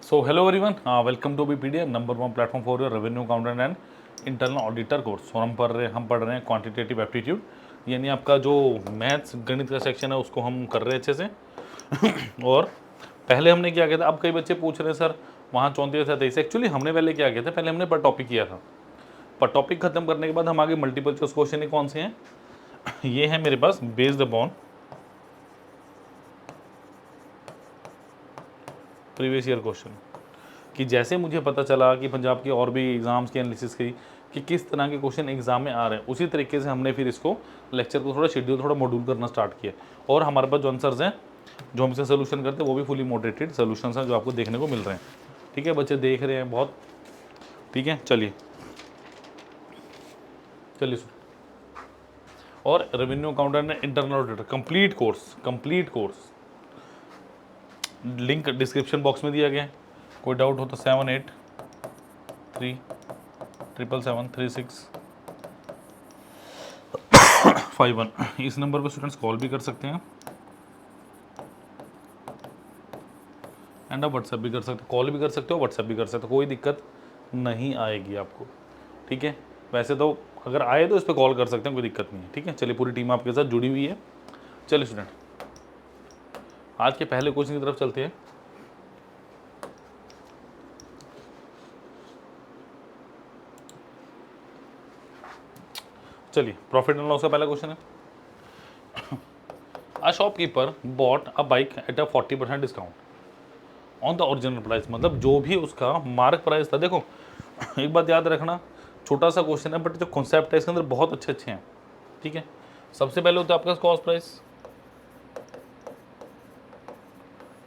So hello everyone, welcome to BPD, number one platform for your revenue accountant and internal auditor course. और हम पढ़ रहे हैं quantitative aptitude, यानी आपका जो मैथ्स गणित का सेक्शन है उसको हम कर रहे हैं अच्छे से। और पहले हमने क्या किया था, अब कई बच्चे पूछ रहे हैं सर वहाँ 34 था 23। एक्चुअली हमने पहले क्या किया था, पहले हमने पर टॉपिक किया था। पर टॉपिक खत्म करने के बाद हम आगे मल्टीपल चॉइस क्वेश्चन ही कौन से हैं, ये है मेरे पास based upon previous year question. कि जैसे मुझे पता चला कि पंजाब के और भी एग्जाम्स की एनालिसिस की कि किस तरह के क्वेश्चन एग्जाम में आ रहे हैं, उसी तरीके से हमने फिर इसको लेक्चर को थोड़ा शेड्यूल, थोड़ा मॉड्यूल करना स्टार्ट किया। और हमारे पास जो आंसर्स हैं जो हम इसे सोल्यूशन करते हैं वो भी फुली मोटिवेटेड सोल्यूशंस हैं जो आपको देखने को मिल रहे हैं। ठीक है, बच्चे देख रहे हैं बहुत। ठीक है, चलिए चलिए। और revenue accountant and internal auditor complete course link description box में दिया गया है। कोई डाउट हो तो 78373651 इस नंबर पर स्टूडेंट्स कॉल भी कर सकते हैं एंड आप व्हाट्सएप भी कर सकते हो। कॉल भी कर सकते हो, व्हाट्सएप भी कर सकते हो, कोई दिक्कत नहीं आएगी आपको। ठीक है, वैसे तो अगर आए तो इस पर कॉल कर सकते हैं, कोई दिक्कत नहीं है। ठीक है, चलिए पूरी टीम आपके साथ जुड़ी हुई है। चलिए स्टूडेंट, आज के पहले क्वेश्चन की तरफ चलते हैं। चलिए, प्रॉफिट एंड लॉस का पहला क्वेश्चन है। A shopkeeper bought a bike at a 40% discount on the original price. मतलब जो भी उसका मार्क प्राइस था। देखो एक बात याद रखना, छोटा सा क्वेश्चन है बट जो कॉन्सेप्ट है इसके अंदर बहुत अच्छे अच्छे हैं। ठीक है, सबसे पहले होता है आपका कॉस्ट प्राइस।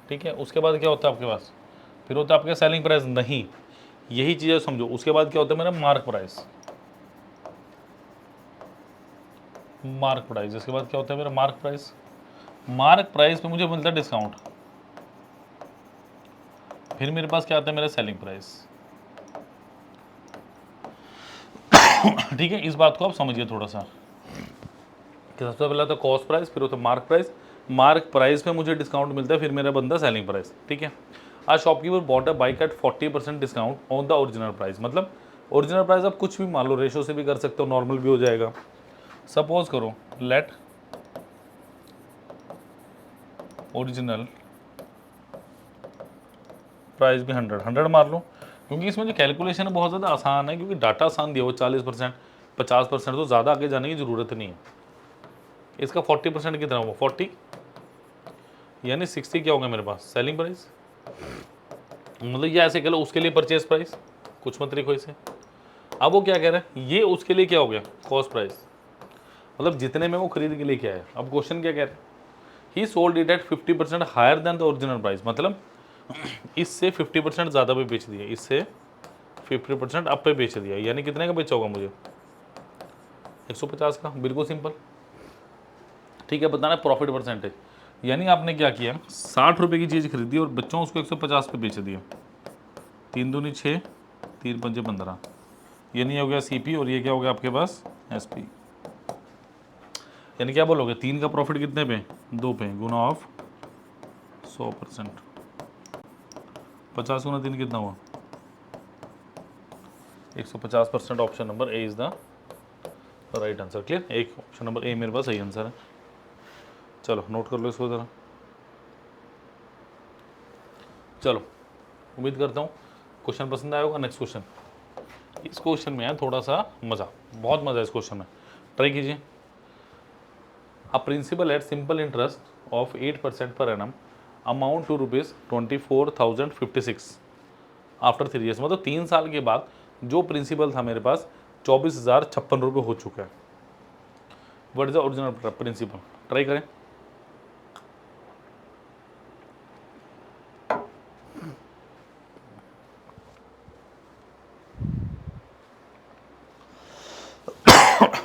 ठीक है, उसके बाद क्या होता है आपके पास, फिर होता है आपका सेलिंग प्राइस। नहीं, यही चीज़ें समझो। उसके बाद क्या होता है मेरा मार्क प्राइस। इसके बाद क्या होता है मेरा मार्क प्राइस। मार्क प्राइस पे मुझे मिलता है डिस्काउंट। फिर मेरे पास क्या आता है मेरा सेलिंग प्राइस। ठीक है, इस बात को आप समझिए थोड़ा सा कि सबसे पहला तो कॉस्ट प्राइस, फिर होता है मार्क प्राइस। मार्क प्राइस पे मुझे डिस्काउंट मिलता है, फिर मेरा बनता है सेलिंग प्राइस। ठीक है, आज shopkeeper bought a bike at 40% discount on the original price. मतलब ओरिजिनल प्राइस आप कुछ भी मान लो, रेशो से भी कर सकते हो, नॉर्मल भी हो जाएगा। सपोज करो लेट ओरिजिनल प्राइस भी 100 मार लो, क्योंकि इसमें जो कैलकुलेशन है बहुत ज़्यादा आसान है, क्योंकि डाटा आसान दिया हो। 40% 50% तो ज़्यादा आगे जाने की ज़रूरत नहीं है। इसका 40% कितना होगा 40, यानी 60 क्या होगा मेरे पास सेलिंग प्राइस। मतलब ये ऐसे कह लो उसके लिए परचेज प्राइस, कुछ मत लिखो इसे। अब वो क्या कह रहा है, ये उसके लिए क्या हो गया कॉस्ट प्राइस, मतलब जितने में वो खरीद के लेके आया। अब क्वेश्चन क्या कह रहा है, he sold it at 50% higher than the original price. मतलब इससे 50% ज़्यादा पे बेच दिया, इससे 50% अप पे बेच दिया, यानी कितने का बेचा होगा मुझे 150 का। बिल्कुल सिंपल। ठीक है, बताना प्रॉफिट परसेंटेज। यानी आपने क्या किया, 60 रुपये की चीज़ खरीदी और बच्चों उसको 150 पे बेच दिया। 3 दूनी 6, 3 पंजे 15, यानी हो गया CP और ये क्या हो गया आपके पास SP। यानी क्या बोलोगे, 3 का प्रॉफिट कितने पे 2 पे, गुना ऑफ 100%। 50 गुना 3 कितना हुआ 150%। Option number A is the right answer. Clear, एक ऑप्शन नंबर ए मेरे पास सही आंसर है। चलो नोट कर लो इसको ज़रा। चलो, उम्मीद करता हूँ क्वेश्चन पसंद आया होगा। नेक्स्ट क्वेश्चन, इस क्वेश्चन में है थोड़ा सा मज़ा, बहुत मज़ा है इस क्वेश्चन में, ट्राई कीजिए। A principal at simple interest of 8% पर a sum amount to ₹24,056 after 3 years. मतलब 3 साल के बाद जो प्रिंसिपल था मेरे पास 24,056 रुपये हो चुका है। What is the original principal, try करें।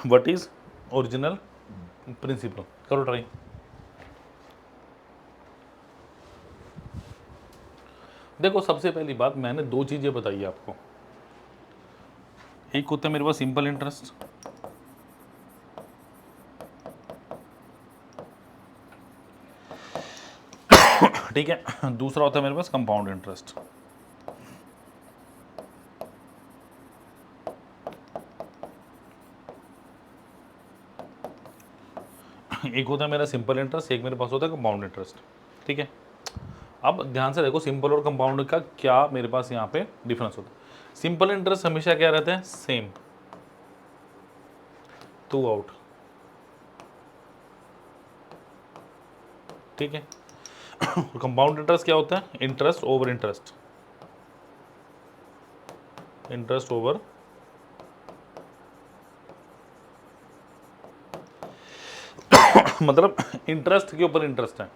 व्हाट इज ओरिजिनल प्रिंसिपल, करो ट्राई। देखो सबसे पहली बात, मैंने 2 चीज़ें बताई आपको। एक होता है मेरे पास सिंपल इंटरेस्ट, ठीक है। दूसरा होता है मेरे पास कंपाउंड इंटरेस्ट। एक होता है मेरा सिंपल इंटरेस्ट, एक मेरे पास होता है कंपाउंड इंटरेस्ट, ठीक है। अब ध्यान से देखो सिंपल और कंपाउंड का क्या मेरे पास यहाँ पे डिफरेंस होता है। सिंपल इंटरेस्ट हमेशा क्या रहता है, सेम टू आउट, ठीक है। कंपाउंड इंटरेस्ट क्या होता है, interest over interest, interest over मतलब इंटरेस्ट के ऊपर इंटरेस्ट है।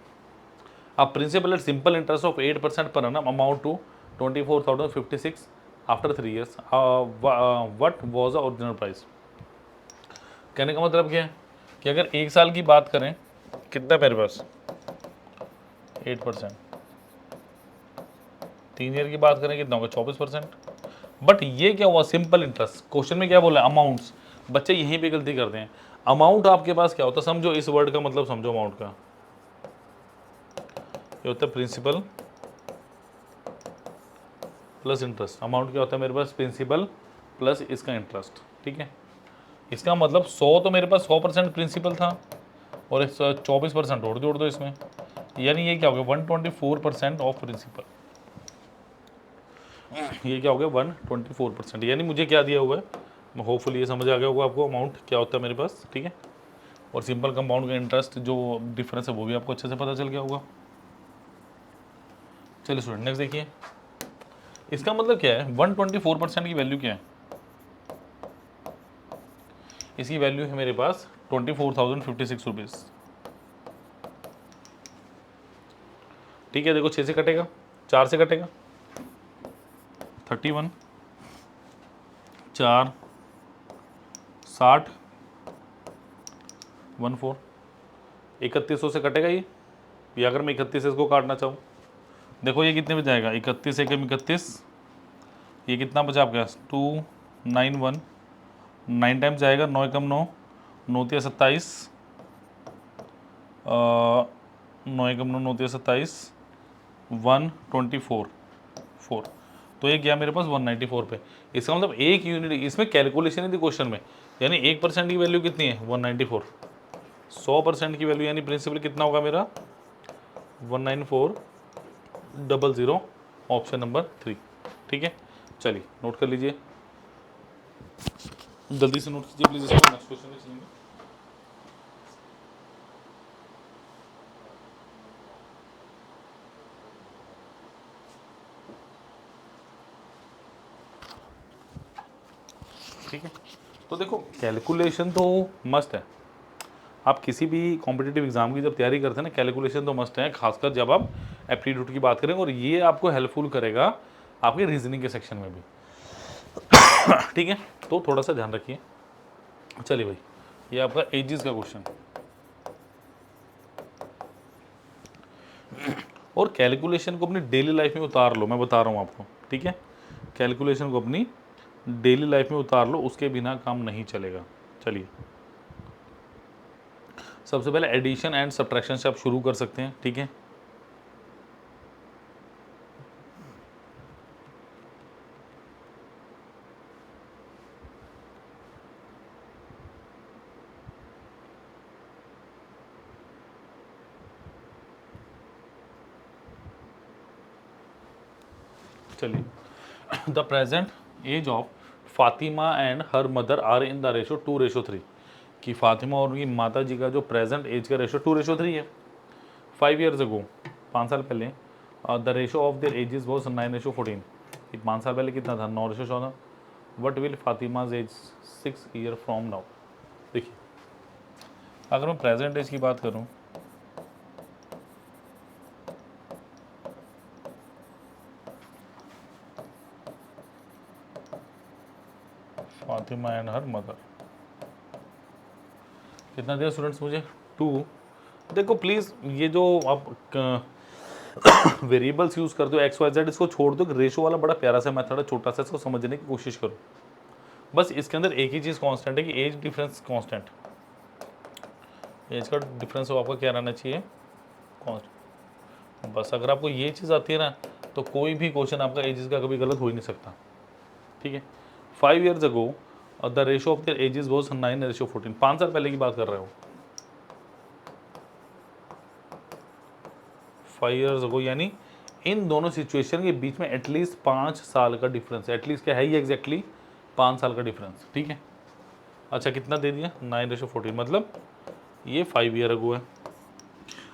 अब principal at simple interest of 8% per annum amount to 24,056 after 3 years, what was the original price. कहने का मतलब क्या है कि अगर 1 साल की बात करें, कितना मेरे पास 8%, 3 ईयर की बात करें कितना होगा 24%। बट ये क्या हुआ, सिंपल इंटरेस्ट। क्वेश्चन में क्या बोला, अमाउंट्स। बच्चे यहीं पे गलती करते हैं। अमाउंट आपके पास क्या होता है, समझो इस वर्ड का मतलब समझो, अमाउंट का ये होता है प्रिंसिपल प्लस इंटरेस्ट। अमाउंट क्या होता है मेरे पास, प्रिंसिपल प्लस इसका इंटरेस्ट, ठीक है। इसका मतलब 100 तो मेरे पास 100% प्रिंसिपल था और 24% और जोड़ दो इसमें, यानी ये क्या हो गया 124% ऑफ प्रिंसिपल। ये क्या हो गया 124%, यानी मुझे क्या दिया हुआ है, होपफुली ये समझ आ गया होगा आपको अमाउंट क्या होता है मेरे पास, ठीक है। और सिंपल कंपाउंड का इंटरेस्ट जो डिफरेंस है वो भी आपको अच्छे से पता चल गया होगा। चलिए स्टूडेंट नेक्स्ट देखिए, इसका मतलब क्या है 124% की वैल्यू क्या है, इसकी वैल्यू है मेरे पास 24,056 रुपीज़, ठीक है। देखो 6 से कटेगा, 4 से कटेगा 31, 4 60 14, 3100 से कटेगा ये, या अगर मैं 31 से इसको काटना चाहूँ, देखो ये कितने में जाएगा, 31 एकम 31, ये कितना बचा आपके पास 291, 9 टाइम्स जाएगा, 9 एकम 9, 9 तिया 27, 9 एकम 9, 9 तिया 27, 124 4, तो ये गया मेरे पास 194 पे। इसका मतलब एक यूनिट, इसमें कैलकुलेशन है थी क्वेश्चन में, यानी 1% की वैल्यू कितनी है 194, 100% की वैल्यू यानी प्रिंसिपल कितना होगा मेरा 194,000, ऑप्शन नंबर 3, ठीक है। चलिए नोट कर लीजिए, जल्दी से नोट कीजिए प्लीज इसको, नेक्स्ट क्वेश्चन में चलेंगे। ठीक है, तो देखो कैलकुलेशन तो मस्ट है, आप किसी भी कॉम्पिटिटिव एग्जाम की जब तैयारी करते हैं ना, कैलकुलेशन तो मस्ट है, खासकर जब आप एप्टीट्यूड की बात करें, और ये आपको हेल्पफुल करेगा आपके रीजनिंग के सेक्शन में भी, ठीक है। तो थोड़ा सा ध्यान रखिए। चलिए भाई, ये आपका एजिस का क्वेश्चन, और कैलकुलेशन को अपनी डेली लाइफ में उतार लो, मैं बता रहा हूँ आपको, ठीक है। कैलकुलेशन को अपनी डेली लाइफ में उतार लो, उसके बिना काम नहीं चलेगा। चलिए सबसे पहले एडिशन एंड सब्ट्रैक्शन से आप शुरू कर सकते हैं, ठीक है। चलिए the present age of Fatima and her mother are in the ratio 2:3, कि फातिमा और उनकी माता जी का जो प्रेजेंट एज का रेशो 2:3 है। 5 years अगो, 5 साल पहले, the ratio of their ages was 9:14, 5 साल पहले कितना था 9:14। What will Fatima's age 6 year from now. देखिए अगर मैं प्रेजेंट एज की बात करूं, फातिमा एंड हर मदर, कितना दिया स्टूडेंट्स मुझे 2। देखो प्लीज़ ये जो आप वेरिएबल्स यूज़ करते हो एक्स वाई जेड, इसको छोड़ दो, रेशो वाला बड़ा प्यारा सा मेथड है, छोटा सा, इसको समझने की कोशिश करो। बस इसके अंदर एक ही चीज़ कांस्टेंट है कि एज डिफरेंस कांस्टेंट, एज का डिफरेंस हो आपका क्या रहना चाहिए कांस्टेंट। बस अगर आपको ये चीज़ आती है ना, तो कोई भी क्वेश्चन आपका एजेस का कभी गलत हो ही नहीं सकता, ठीक है। 5 years ago the ratio of their ages was 9:14, 5 साल पहले की बात कर रहे हो, 5 ईयर्स अगो, यानी इन दोनों सिचुएशन के बीच में एटलीस्ट 5 साल का डिफरेंस है। एटलीस्ट क्या है ये एग्जैक्टली 5 साल का डिफरेंस, ठीक है। अच्छा कितना दे दिया 9:14, मतलब ये 5 ईयर अगो है।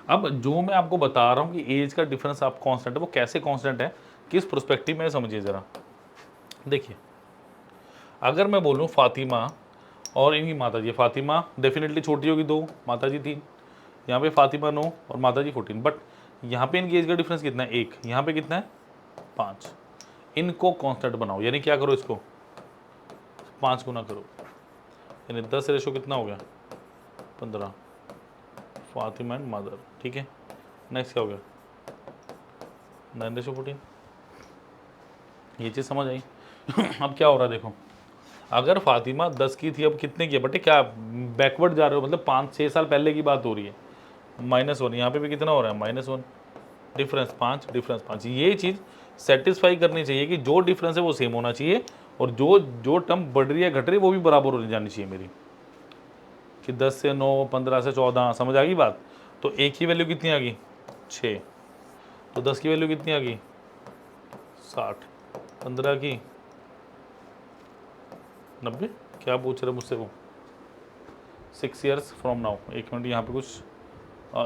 अब जो मैं आपको बता रहा हूँ कि एज का डिफरेंस आप कांस्टेंट है, वो कैसे कांस्टेंट है, किस पर्सपेक्टिव में समझिए ज़रा। देखिए अगर मैं बोलूँ फातिमा और इनकी माता जी, फातिमा डेफिनेटली छोटी होगी 2, माता जी 3, यहाँ पे फातिमा 9 और माता जी 14, बट यहाँ पे इनकी एज का डिफरेंस कितना है 1, यहाँ पे कितना है 5। इनको कांस्टेंट बनाओ, यानी क्या करो, इसको 5 गुना करो, यानी 10 रेशो कितना हो गया 15, फातिमा एंड मदर, ठीक है। नेक्स्ट क्या हो गया 9:14, ये चीज़ समझ आई। अब क्या हो रहा है देखो, अगर फातिमा 10 की थी, अब कितने की है बटे, क्या बैकवर्ड जा रहे हो, मतलब 5-6 साल पहले की बात हो रही है, -1, यहाँ पे भी कितना हो रहा है -1, डिफरेंस 5, डिफरेंस 5। ये चीज़ सेटिस्फाई करनी चाहिए कि जो डिफरेंस है वो सेम होना चाहिए, और जो टर्म बढ़ रही है घट रही है वो भी बराबर होनी जानी चाहिए मेरी, कि 10 से 9, 15 से 14, समझ आ गई बात। तो एक की वैल्यू कितनी आ गई 6, तो 10 की वैल्यू कितनी आ गई 60, 15 की 90। क्या पूछ रहे मुझसे वो 6 ईयर्स फ्रॉम नाउ, 1 मिनट, यहाँ पे कुछ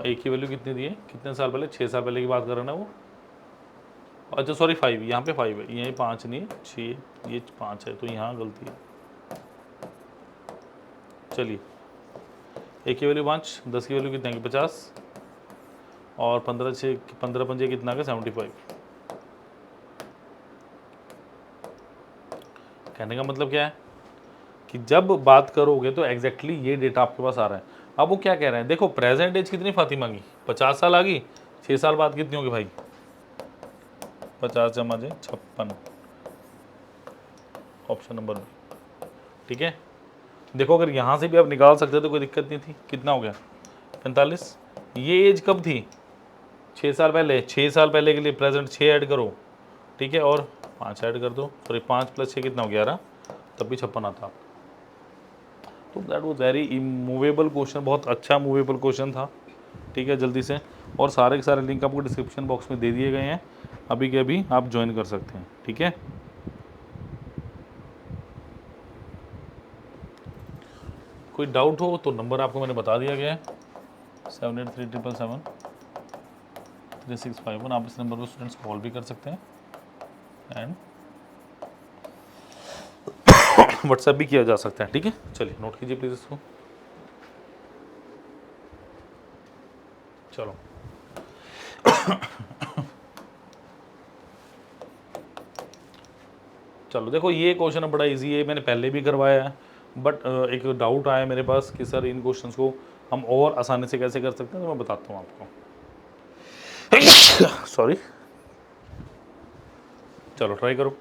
एक की वैल्यू कितनी दी है, कितने साल पहले, 6 साल पहले की बात कर रहे हैं ना वो। अच्छा सॉरी 5, यहाँ पे 5 है, यहीं 5 नहीं है 6, ये 5 है, तो यहाँ गलती है। चलिए एक की वैल्यू 5, 10 की वैल्यू कितनी आ गई 50, और 15 पंजे कितना आ गया 75। कहने का मतलब क्या है कि जब बात करोगे तो एग्जैक्टली ये डेटा आपके पास आ रहा है। अब वो क्या कह रहे हैं, देखो प्रेजेंट एज कितनी फातिमा की 50 साल आ गई, 6 साल बाद कितनी होगी भाई 50 जमा 56, ऑप्शन नंबर बी, ठीक है। देखो अगर यहाँ से भी आप निकाल सकते तो कोई दिक्कत नहीं थी, कितना हो गया 45। ये एज कब थी 6 साल पहले, 6 साल पहले के लिए प्रेजेंट 6 ऐड करो, ठीक है, और 5 ऐड कर दो, सॉरी 5 + 6 कितना हो गया 11, तब भी 56 आता। तो that was very immovable question, बहुत अच्छा मूवेबल क्वेश्चन था, ठीक है। जल्दी से, और सारे के सारे लिंक आपको डिस्क्रिप्शन बॉक्स में दे दिए गए हैं, अभी के अभी आप ज्वाइन कर सकते हैं, ठीक है। कोई डाउट हो तो नंबर आपको मैंने बता दिया गया है 7837773651, आप इस नंबर पर स्टूडेंट्स कॉल भी कर सकते हैं एंड व्हाट्सएप भी किया जा सकता है, ठीक है। चलिए नोट कीजिए प्लीज़ इसको। चलो चलो देखो ये क्वेश्चन बड़ा इजी है, मैंने पहले भी करवाया है, बट एक डाउट आया मेरे पास कि सर इन क्वेश्चंस को हम और आसानी से कैसे कर सकते हैं, तो मैं बताता हूँ आपको। सॉरी, चलो ट्राई करो।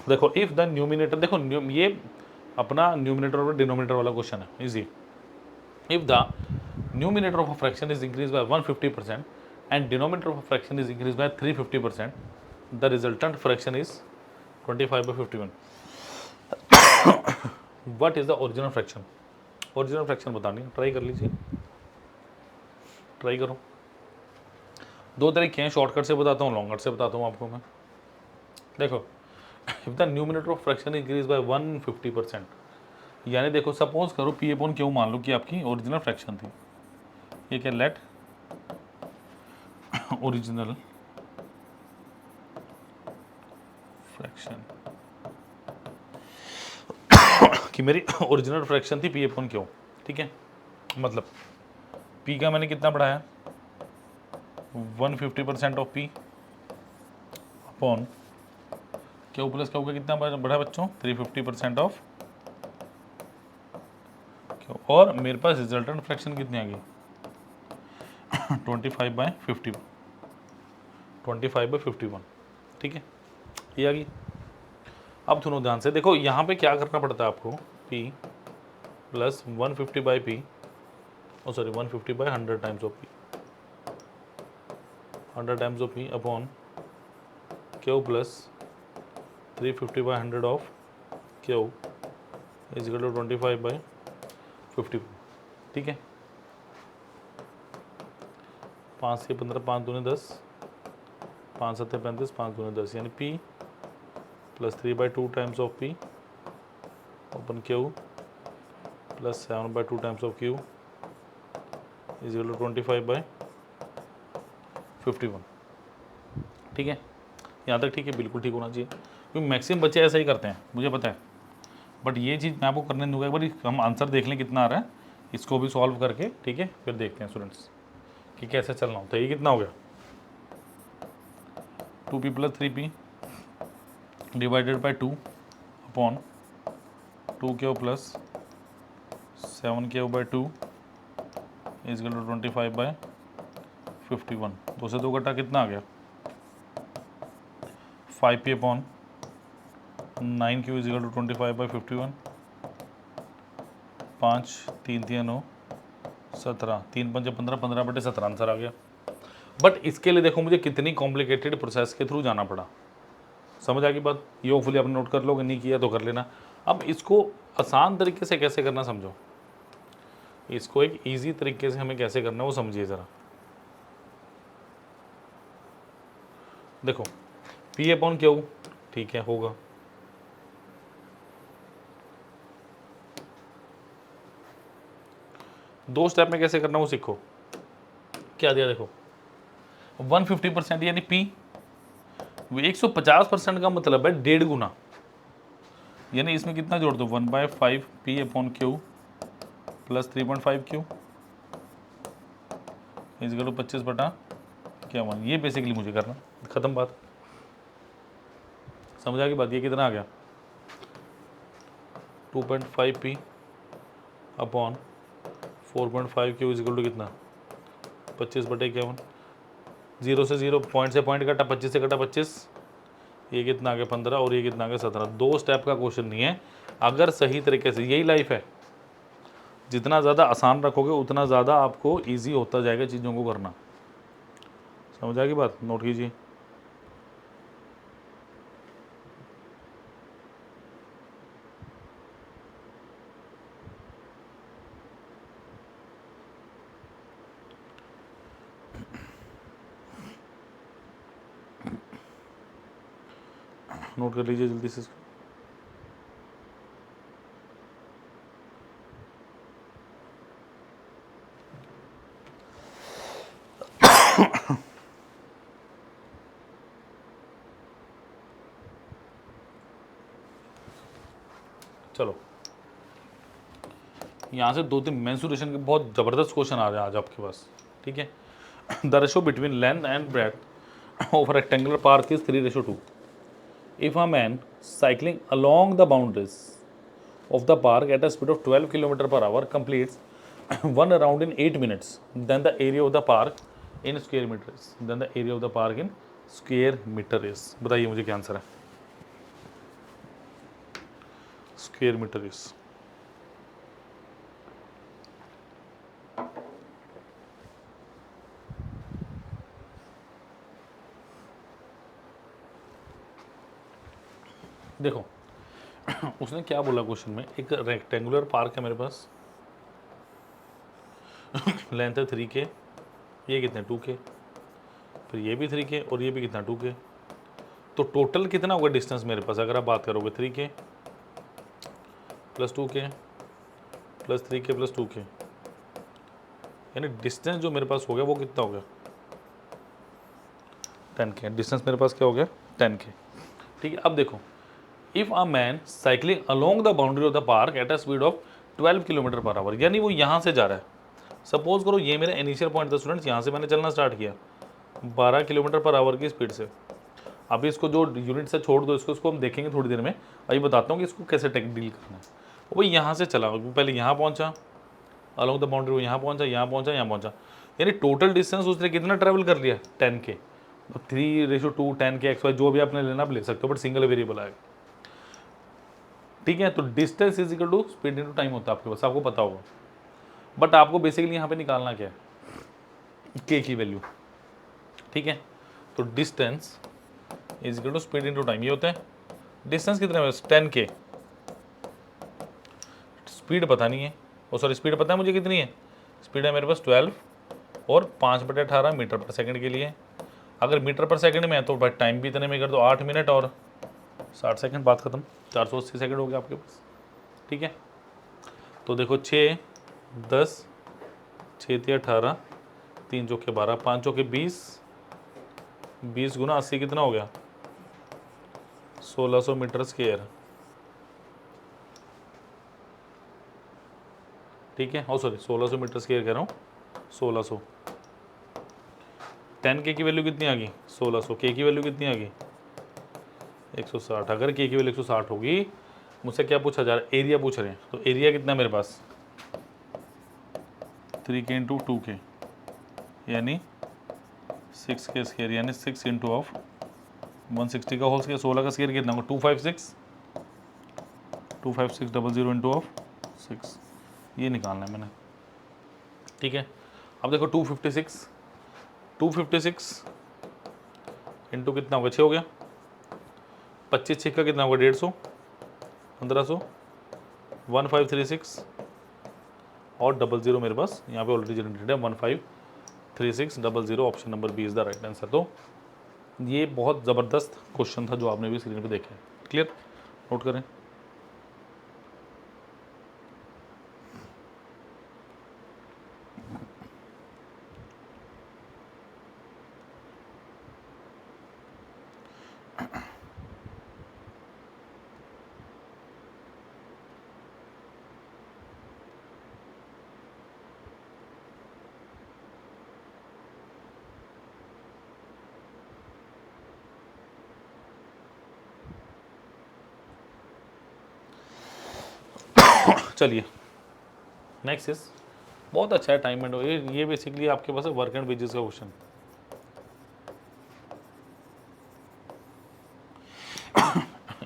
देखो इफ द न्यूमिनेटर, देखो ये अपना न्यूमिनेटर और डिनोमिनेटर वाला क्वेश्चन है, easy. If the numerator of a fraction is increase by 150% and denominator of a fraction is increase by 350%, the resultant fraction is 25/51। What is the original fraction? Original fraction बतानी, try कर लीजिए, try करो। 2 तरीके हैं, shortcut से बताता हूँ, long cut से बताता हूँ आपको मैं। देखो if the numerator of fraction increase by 150%, यानी देखो सपोज करो P/Q मान लो कि आपकी ओरिजिनल फ्रैक्शन थी, ये क्या, लेट ओरिजिनल फ्रैक्शन कि मेरी ओरिजिनल फ्रैक्शन थी P/Q, ठीक है। मतलब P का मैंने कितना बढ़ाया 150% of P upon Q plus Q का कितना बढ़ा बच्चों 350% ऑफ Q, और मेरे पास रिजल्टेंट फ्रैक्शन कितनी आ गई 25/51, 25/51, ठीक है, ये आ गई। अब सुनो ध्यान से, देखो यहाँ पे क्या करना पड़ता है आपको, P plus 150 by P, oh sorry 150 by 100 times of पी, 100 times of P upon Q plus 350 by 100 of Q is equal to 25 by 50। ठीक है, 5 से 15, 5 दूनी 10, 5 सत्ते 35, 5 दूनी 10, यानी P plus 3/2 times of P upon Q plus 7/2 times of Q is equal to 25/51। ठीक है, यहाँ तक ठीक है, बिल्कुल ठीक होना चाहिए, क्योंकि मैक्सिमम बच्चे ऐसा ही करते हैं, मुझे पता है। बट ये चीज़ मैं आपको करने दूंगा, एक बार हम आंसर देख लें कितना आ रहा है, इसको भी सॉल्व करके, ठीक है, फिर देखते हैं स्टूडेंट्स कि कैसे चलना होता है। ये कितना हो गया, 2p plus 3p divided by 2 upon 2q plus 7q by 2 is equal to 25/51। 2 से 2 घटा कितना आ गया, 5p upon 9q is equal to 25/51। 5 3 3 9 17, 3 5 15, 15/17 answer आ गया। बट इसके लिए देखो मुझे कितनी कॉम्प्लिकेटेड प्रोसेस के थ्रू जाना पड़ा, समझ आ गई बात। ये होपफुली आप नोट कर लोगे, नहीं किया तो कर लेना। अब इसको आसान तरीके से कैसे करना समझो, इसको एक इजी तरीके से हमें कैसे करना है वो समझिए ज़रा। देखो P अपॉन Q, ठीक है, होगा। दो स्टेप में कैसे करना वो सीखो। क्या दिया देखो, 150% यानी P, 150% का मतलब है 1.5 गुना, यानी इसमें कितना जोड़ दो, 1/5 P upon Q plus 3.5 Q is equal to 25/51। ये बेसिकली मुझे करना, खत्म बात, समझ आ गई बात। ये कितना आ गया, 2.5 P upon 4.5 Q is equal to कितना, 25/51। 0 से 0, पॉइंट से पॉइंट कटा, 25 से कटा 25, ये कितना आ गया 15, और ये कितना आ गया 17। दो स्टेप का क्वेश्चन नहीं है, अगर सही तरीके से, यही लाइफ है, जितना ज़्यादा आसान रखोगे उतना ज़्यादा आपको इजी होता जाएगा चीज़ों को करना। समझ आ गई बात, नोट कीजिए। नोट कर लीजिए जल्दी से इसको। चलो, यहाँ से 2-3 मेंसुरेशन के बहुत ज़बरदस्त क्वेश्चन आ रहे हैं आज आपके पास, ठीक है। The ratio between length and breadth of rectangular park is 3:2। If a man cycling along the boundaries of the park at a speed of 12 km/h completes one round in 8 minutes, then the area of the park in square meter is, then the area of the park in square meter is। बताइए मुझे क्या answer है, square metre is. देखो उसने क्या बोला question में, एक रेक्टेंगुलर पार्क है मेरे पास, लेंथ है 3K, ये कितने 2K, फिर ये भी 3K और ये भी कितना 2K, तो टोटल कितना होगा डिस्टेंस मेरे पास, अगर आप बात करोगे 3K plus 2K plus 3K plus 2K, यानी डिस्टेंस जो मेरे पास हो गया वो कितना हो गया 10K। डिस्टेंस मेरे पास क्या हो गया 10K, ठीक है। अब देखो, if a man cycling along the boundary of the park at a speed of 12 km/h, यानी वो यहाँ से जा रहा है। सपोज करो ये मेरा इनिशियल पॉइंट था स्टूडेंट्स, यहाँ से मैंने चलना स्टार्ट किया 12 km/h की स्पीड से। अभी इसको जो यूनिट से छोड़ दो, इसको हम देखेंगे थोड़ी देर में। अभी बताता हूँ कि इसको कैसे डील करना है। वो यहाँ से चला, पहले यहाँ पहुँचा अलोंग द बाउंड्री, वो यहाँ पहुँचा, यहाँ पहुँचा, यहाँ पहुँचा, यानी टोटल डिस्टेंस उसने कितना ट्रैवल कर लिया 10K। 3:2 10K XY जो भी आपने लेना आप ले सकते हो, बट सिंगल वेरिएबल आएगा। ठीक है, तो distance is equal to speed into time होता है आपके पास, आपको पता होगा। बट आपको बेसिकली यहाँ पे निकालना क्या है, के की वैल्यू। ठीक है, तो distance is equal to speed into time, ये होता है। डिस्टेंस कितना है, 10K। स्पीड पता नहीं है, ओ सॉरी, स्पीड पता है मुझे कितनी है, स्पीड है मेरे पास 12 और 5/18 मीटर पर सेकंड के लिए। अगर मीटर पर सेकंड में है तो भाई टाइम भी इतने में कर दो, 8 मिनट और 60 सेकंड, बात खत्म। 480 सेकंड हो गया आपके पास। ठीक है, तो देखो 6 10 6 × 18, 3 चौके 12, 5 चौके 20, 20 × 80 कितना हो गया, 1600 मीटर स्क्वायर। ठीक है, ओ सॉरी 1600 मीटर स्क्वायर कह रहा हूँ, 1600। 10K की वैल्यू कितनी आ गई, 1600। K की वैल्यू कितनी आ गई, 160। अगर K की वैल्यू 160 होगी, मुझसे क्या पूछा जा रहा है, एरिया पूछ रहे हैं, तो एरिया कितना है मेरे पास, 3K × 2K, यानी 6K स्क्वायर, यानी 6 × ऑफ 160 का होल स्क्वायर, 16 का स्क्वायर कितना होगा, 256 0 × ऑफ 6, ये निकालना है मैंने। ठीक है, अब देखो 256 इंटू कितना होगा, 6 हो गया, 25 6 का कितना होगा, 150, 1500, 1536 और 00 मेरे पास यहाँ पे ऑलरेडी जनरेटेड है, 153600। Option number B is the right answer. तो ये बहुत ज़बरदस्त क्वेश्चन था जो आपने भी स्क्रीन पे देखा है। क्लियर, नोट करें। चलिए नेक्स्ट इज, बहुत अच्छा है टाइम एंड, ये बेसिकली आपके पास है वर्क एंड वेजेस का question.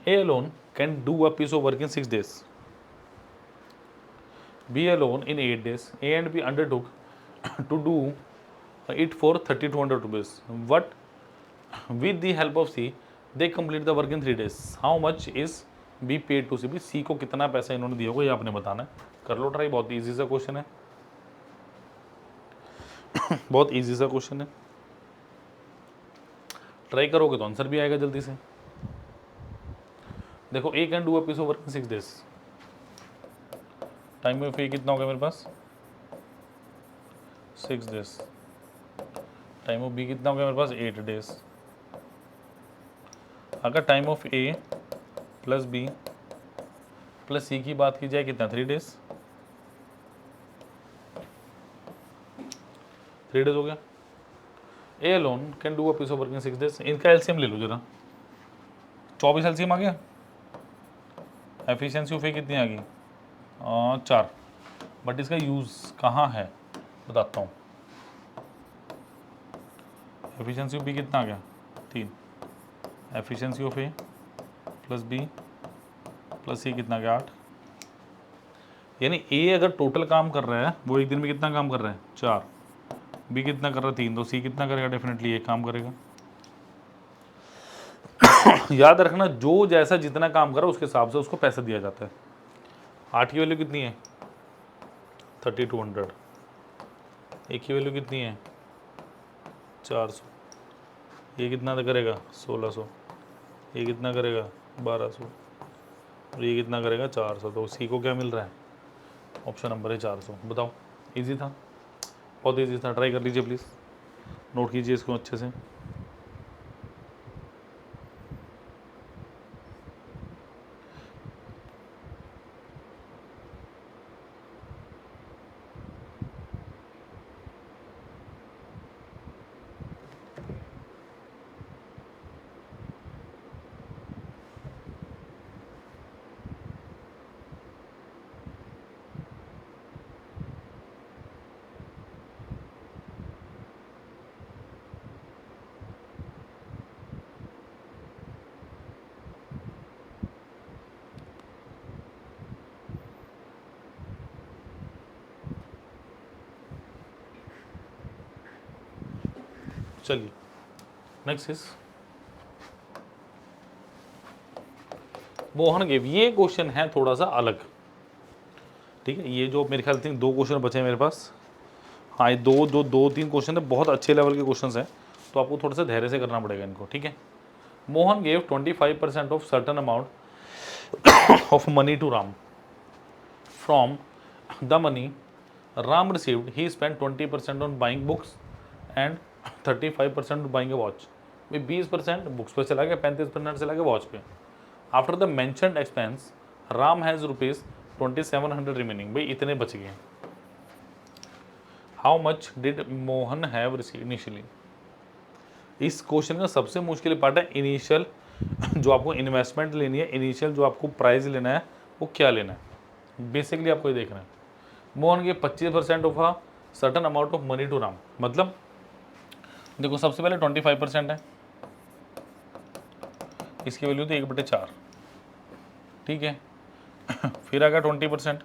A alone can do a piece of work in 6 days. B alone in 8 days. A and B undertook to do it for 3200 rupees. But with the help of C, they complete the work in 3 days. How much is B paid to C? भी C को कितना पैसा इन्होंने दिया होगा ये आपने बताना है। कर लो ट्राई, बहुत इजी सा क्वेश्चन है, बहुत इजी सा क्वेश्चन है। ट्राई करोगे तो आंसर भी आएगा जल्दी से। देखो A can do a piece of work in 6 days, time of A कितना होगा मेरे पास, 6 डेज। टाइम ऑफ बी कितना होगा मेरे पास, 8 डेज। अगर time of A plus B plus C की बात की जाए कितना, 3 डेज। 3 डेज हो गया। A alone can do a piece of work in 6 days. इनका एलसीएम ले लो जरा, 24 एलसीएम आ गया। एफिशिएंसी ऑफ ए कितनी आ गई, 4। बट इसका यूज़ कहाँ है बताता हूँ। एफिशिएंसी ऑफ बी कितना आ गया, 3। Efficiency of A plus B plus C कितना आ गया, 8। यानी ए अगर टोटल काम कर रहा है वो एक दिन में कितना काम कर रहा है, 4। बी कितना कर रहा है, 3। तो सी कितना करेगा, डेफिनेटली एक काम करेगा। याद रखना, जो जैसा जितना काम कर रहा है उसके हिसाब से उसको पैसा दिया जाता है। 8 की वैल्यू कितनी है, 3200। एक की वैल्यू कितनी है, 400। ये कितना करेगा, 1600। ये कितना करेगा, 1200। और ये कितना करेगा, 400। तो सी को क्या मिल रहा है, ऑप्शन नंबर है 400। बताओ, इजी था, बहुत इजी था। ट्राई कर लीजिए प्लीज़, नोट कीजिए इसको अच्छे से। चलिए नेक्स्ट इज मोहन गेव। ये क्वेश्चन है थोड़ा सा अलग, ठीक है। ये जो मेरे ख्याल से 2 क्वेश्चन बचे हैं मेरे पास। हाँ, ये दो तीन क्वेश्चन है, बहुत अच्छे लेवल के क्वेश्चन हैं, तो आपको थोड़ा सा धैर्य से करना पड़ेगा इनको, ठीक है। Mohan gave 25% of certain amount of money to Ram. From the money Ram received he spend 20% on buying books and 35% on buying a watch. भाई 20% बुक्स पे चला गया, 35% चला गया वॉच पे। After the mentioned expense Ram has rupees 2700 remaining. भाई इतने बच गए। How much did Mohan have receive initially. इस क्वेश्चन का सबसे मुश्किल पार्ट है इनिशियल, जो आपको इन्वेस्टमेंट लेनी है, इनिशियल जो आपको प्राइस लेना है वो क्या लेना है, बेसिकली आपको ये देखना है। मोहन के 25% of a certain amount of money to Ram, मतलब देखो सबसे पहले 25% है, इसकी वैल्यू तो 1/4, ठीक है। फिर आ गया 20%,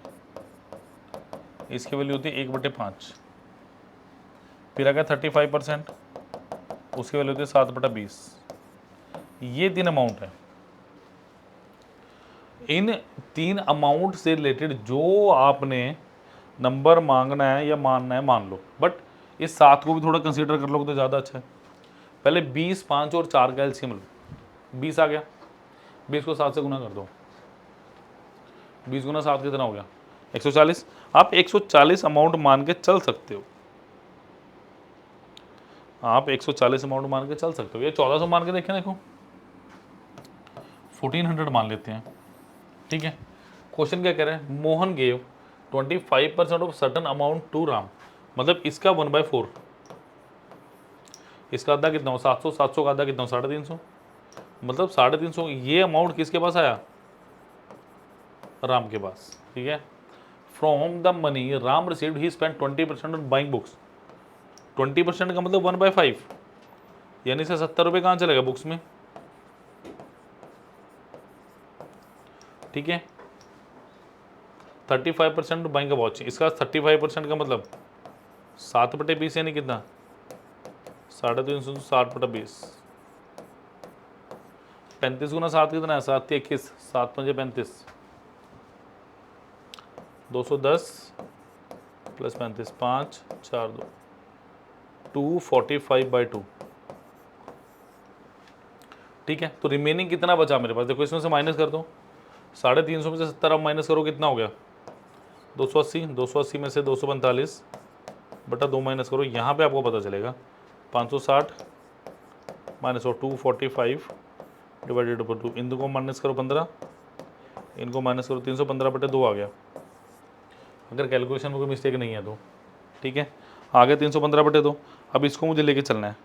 इसकी वैल्यू होती है 1/5। फिर आ गया 35%, उसकी वैल्यू होती है 7/20। ये 3 अमाउंट है। इन 3 अमाउंट से रिलेटेड जो आपने नंबर मांगना है या मानना है मान लो, बट इस 7 को भी थोड़ा कंसीडर कर लोगे तो ज़्यादा अच्छा है। पहले 20, 5 और 4 का एलसीएम लो। 20 आ गया, 20 को 7 से गुना कर दो, 20 गुना 7 कितना हो गया 140। आप 140 अमाउंट मान के चल सकते हो, आप 140 अमाउंट मान के चल सकते हो। ये 1400 मान के देखें, देखो 1400 मान लेते हैं, ठीक है। क्वेश्चन क्या कह रहे हैं, Mohan gave 25% of certain amount to Ram, मतलब इसका 1/4, इसका आधा कितना हो 700, 700 का आधा कितना हो 350, मतलब 350। ये अमाउंट किसके पास आया, राम के पास, ठीक है। From the money Ram received he spend 20% on buying books. 20% का मतलब 1/5, यानी से 70 रुपये कहाँ चलेगा बुक्स में, ठीक है। 35% बाइंग का वॉच, इसका 35% का मतलब 7/20 यानी कितना 350, 60/20। 35 गुना 7 कितना है 7 21, 7 5 35, 210 प्लस 35, 5 4 2, 245/2, ठीक है। तो रिमेनिंग कितना बचा मेरे पास, देखो इसमें से माइनस कर दो, 350 में से 70 आप माइनस करो कितना हो गया 280, 280 में से 245 बटा 2 माइनस करो, यहाँ पे आपको पता चलेगा 560 माइनस 245 डिवाइडेड बाई 2, इन दो को माइनस करो 15, इनको माइनस करो 315/2 आ गया, अगर कैलकुलेशन में कोई मिस्टेक नहीं है तो, ठीक है। आ गया 315/2। अब इसको मुझे लेके चलना है,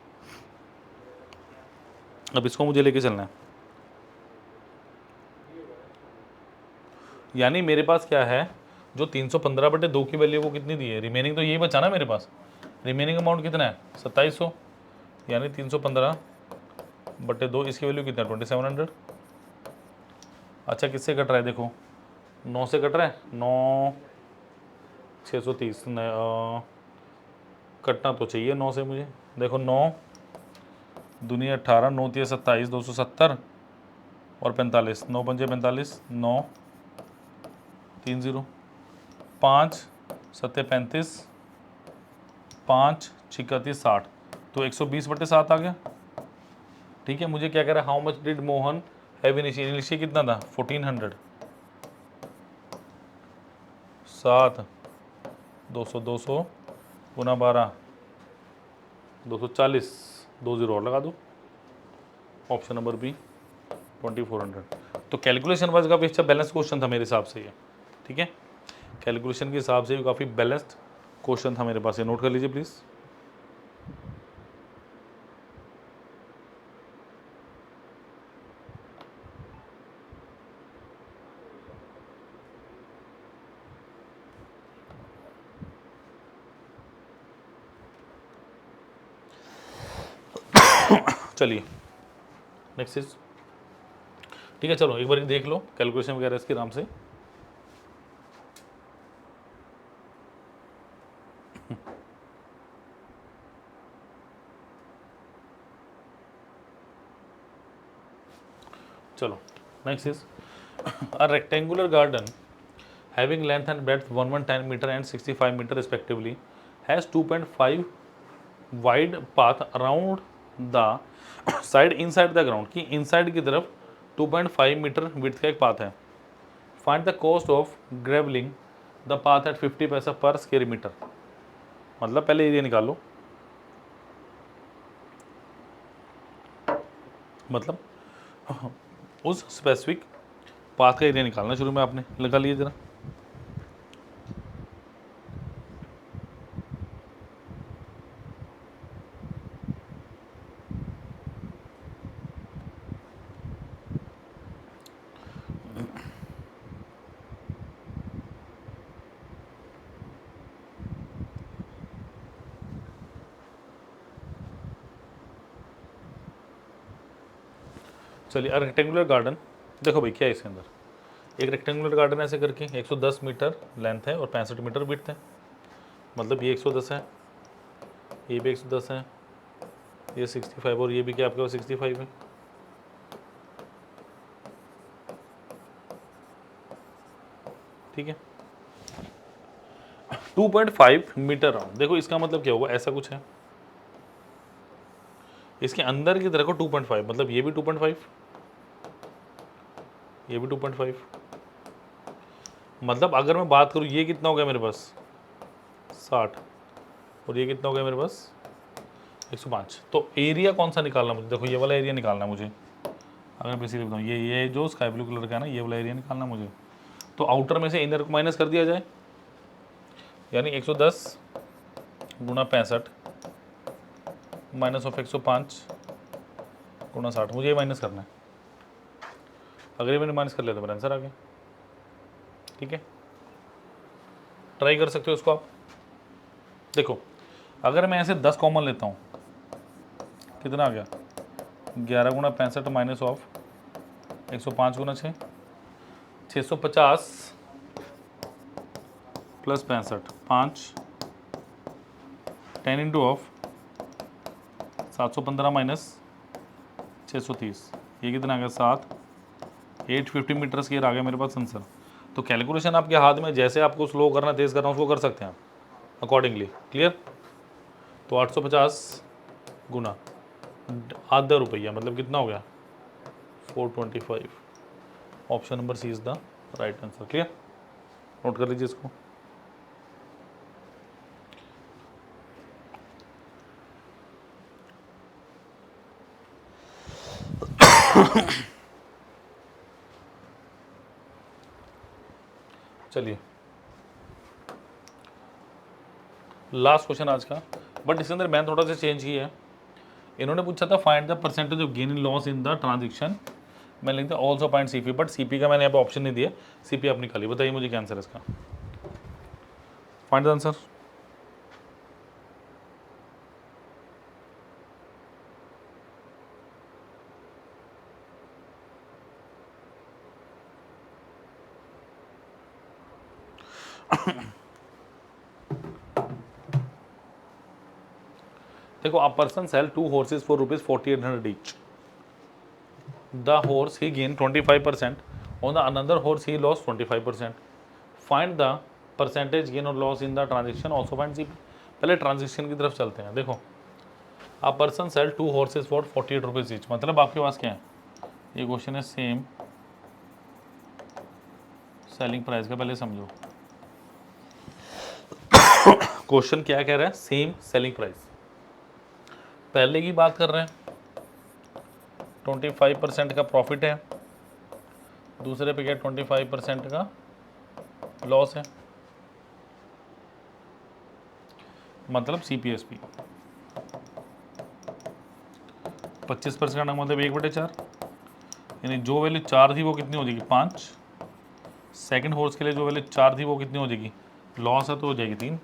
अब इसको मुझे लेके चलना है, यानी मेरे पास क्या है, जो 315/2 की वैल्यू वो कितनी दी है, रिमेनिंग तो यही बचा ना मेरे पास, रिमेनिंग अमाउंट कितना है 2700, यानी 315/2, इसकी वैल्यू कितना है 2700। अच्छा किससे कट रहा है, देखो 9 से कट रहा है, 9 630 कटना तो चाहिए 9 से मुझे, देखो 9 दुनिया 18, 9 3 27, 270 और 45, 9 5 45, 9 30, 5 7 35, 5 6 30, तो 120/7 आ गया, ठीक है। मुझे क्या कह रहा है, how much did Mohan have initial कितना था 1400, 7 200 200 गुना 12 240, 2 0 और लगा दो, ऑप्शन नंबर बी 2400। तो कैलकुलेशन वाइज काफ़ी अच्छा बैलेंस क्वेश्चन था मेरे हिसाब से ये, ठीक है। कैलकुलेशन के हिसाब से भी काफ़ी बैलेंस्ड क्वेश्चन था मेरे पास, ये नोट कर लीजिए प्लीज़। चलिए नेक्स्ट इज, ठीक है। चलो एक बार देख लो कैलकुलेशन वगैरह इसके आराम से। चलो next is a rectangular garden having length and breadth 110 meter and 65 meter respectively has 2.5 wide path around the side inside the ground कि inside की तरफ 2.5 मीटर width का एक path है. Find the cost of graveling the path at 50 पैसा per square meter. मतलब पहले area निकाल लो, मतलब उस स्पेसिफिक पाथ का एरिया निकालना शुरू में आपने लगा लिए जरा. चलिए रेक्टेंगुलर गार्डन देखो भाई क्या है इसके अंदर. एक रेक्टेंगुलर गार्डन ऐसे करके 110 मीटर लेंथ है और 65 मीटर विड्थ है. मतलब ये 110 है, ये भी 110 है, ये 65 और ये भी क्या आपके पास 65 है. ठीक है 2.5 मीटर राउंड. देखो इसका मतलब क्या हुआ, ऐसा कुछ है इसके अंदर की तरह को 2.5 मतलब ये भी 2.5, ये भी 2.5. मतलब अगर मैं बात करूँ ये कितना हो गया मेरे पास 60 और ये कितना हो गया मेरे पास 105. तो एरिया कौन सा निकालना मुझे, देखो ये वाला एरिया निकालना है मुझे. अगर बेसिकली बताऊँ ये जो स्काई ब्लू कलर का है ना ये वाला एरिया निकालना मुझे. तो आउटर में से इनर को माइनस कर दिया जाए, यानी 110 गुणा 65 माइनस ऑफ 105 गुणा 60. मुझे ये माइनस करना है. अगर ये मैंने माइनस कर लिया तो मेरा आंसर आ गया. ठीक है ट्राई कर सकते हो इसको आप. देखो अगर मैं ऐसे 10 कॉमन लेता हूँ कितना आ गया 11 गुणा 65 माइनस ऑफ 105 गुणा 6 650 प्लस 65 5 10 इंटू ऑफ 715 माइनस 630 ये कितना आ गया 7 850 मीटर स्क्वायर आ गया मेरे पास आंसर. तो कैलकुलेशन आपके हाथ में, जैसे आपको स्लो करना तेज़ करना उसको कर सकते हैं अकॉर्डिंगली. क्लियर. तो 850 गुना ₹0.5 मतलब कितना हो गया 425. Option number C is the right answer. Clear note कर लीजिए इसको. चलिए लास्ट क्वेश्चन आज का, बट इसके अंदर मैंने थोड़ा सा चेंज किया है. इन्होंने पूछा था find the percentage of gain in loss in the transaction. मैं लिखता also point CP, but CP का मैंने यहाँ पे ऑप्शन नहीं दिया. सीपी आप निकालिए, बताइए मुझे क्या आंसर है इसका. Find the answer. देखो a person sell 2 horses for rupees 4800 each. The horse he gained 25%, on the another horse he lost 25%. Find the percentage gain or loss in the transaction, also find CP. पहले transaction की तरफ चलते हैं. देखो a person sell 2 horses for 48 rupees each, मतलब आपके पास क्या है, ये क्वेश्चन है सेम सेलिंग प्राइस का. पहले समझो क्वेश्चन क्या कह रहा है, सेम सेलिंग प्राइस. पहले की बात कर रहे हैं 25% का प्रॉफिट है, दूसरे पे क्या 25% का लॉस है. मतलब CPSP 25% का मतलब 1/4, यानी जो वैल्यू 4 थी वो कितनी हो जाएगी 5. सेकंड हॉर्स के लिए जो वैल्यू 4 थी वो कितनी हो जाएगी, लॉस है तो हो जाएगी 3.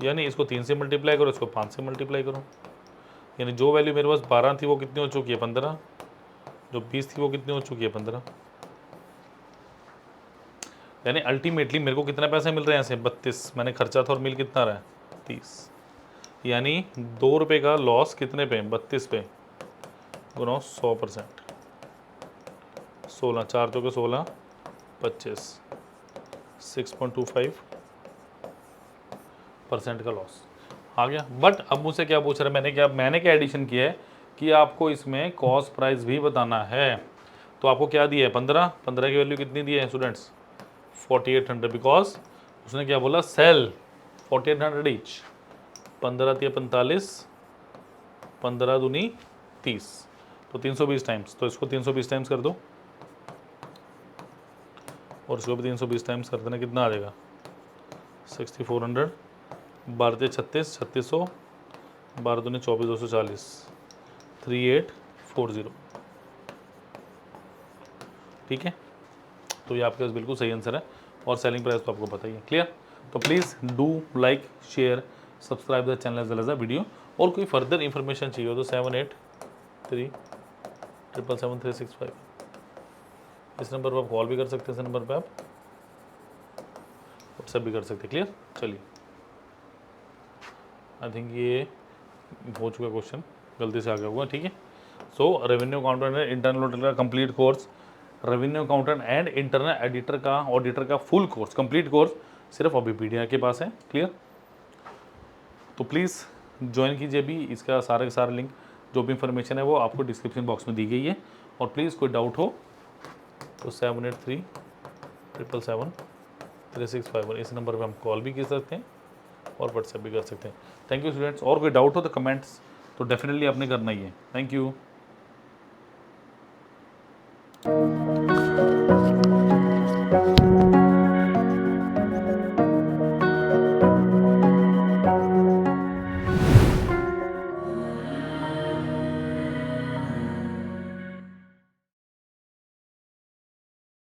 यानी इसको 3 से मल्टीप्लाई करो, इसको 5 से मल्टीप्लाई करो. यानी जो वैल्यू मेरे पास 12 थी वो कितनी हो चुकी है 15, जो 20 थी वो कितनी हो चुकी है 15. यानी अल्टीमेटली मेरे को कितना पैसे मिल रहे हैं ऐसे 32. मैंने खर्चा था और मिल कितना रहा है 30. यानी ₹2 का लॉस कितने पे 32 पे. गुना 100%, 16, 4 चौके 16, 25, 6.25% का लॉस आ गया। बट अब मुझसे क्या पूछ रहा है, मैंने क्या एडिशन किया है कि आपको इसमें कॉस्ट प्राइस भी बताना है। तो आपको क्या दिया है, 15, 15 की वैल्यू कितनी दी है स्टूडेंट्स, 4800, बिकॉज उसने क्या बोला, सेल 4800 ईच, 15 दिया 45, 15 दूनी 30, तो 320 टाइम्स, तो इसको 320 टाइम्स कर दो और इसको भी 320 टाइम्स कर देना, कितना आ जाएगा 6400, 12 36, 3600, 12 दूनी 24, 240, 3840। ठीक है, तो ये आपके पास बिल्कुल सही आंसर है और सेलिंग प्राइस तो आपको पता ही है। क्लियर? तो please do like, share, subscribe the channel as well as the video. और कोई फर्दर इन्फॉर्मेशन चाहिए हो तो 7837773665 इस नंबर पर आप कॉल भी कर सकते हैं, इस नंबर पर आप व्हाट्सएप भी कर सकते हैं। क्लियर? चलिए, आई थिंक ये हो चुका क्वेश्चन, गलती से आ गया होगा। ठीक है, so revenue accountant and internal auditor का complete course, revenue accountant and internal editor का ऑडिटर का फुल कोर्स, कंप्लीट कोर्स सिर्फ अभिपीडिया के पास है। क्लियर? तो प्लीज़ ज्वाइन कीजिए भी, इसका सारे के सारे लिंक जो भी इंफॉर्मेशन है वो आपको डिस्क्रिप्शन बॉक्स में दी गई है। और प्लीज़ कोई डाउट हो तो 7837773651 इस नंबर पर हम कॉल भी कर सकते हैं और व्हाट्सएप भी कर सकते हैं। Thank you students. और कोई डाउट हो तो कमेंट्स तो डेफिनेटली आपने करना ही है। Thank you.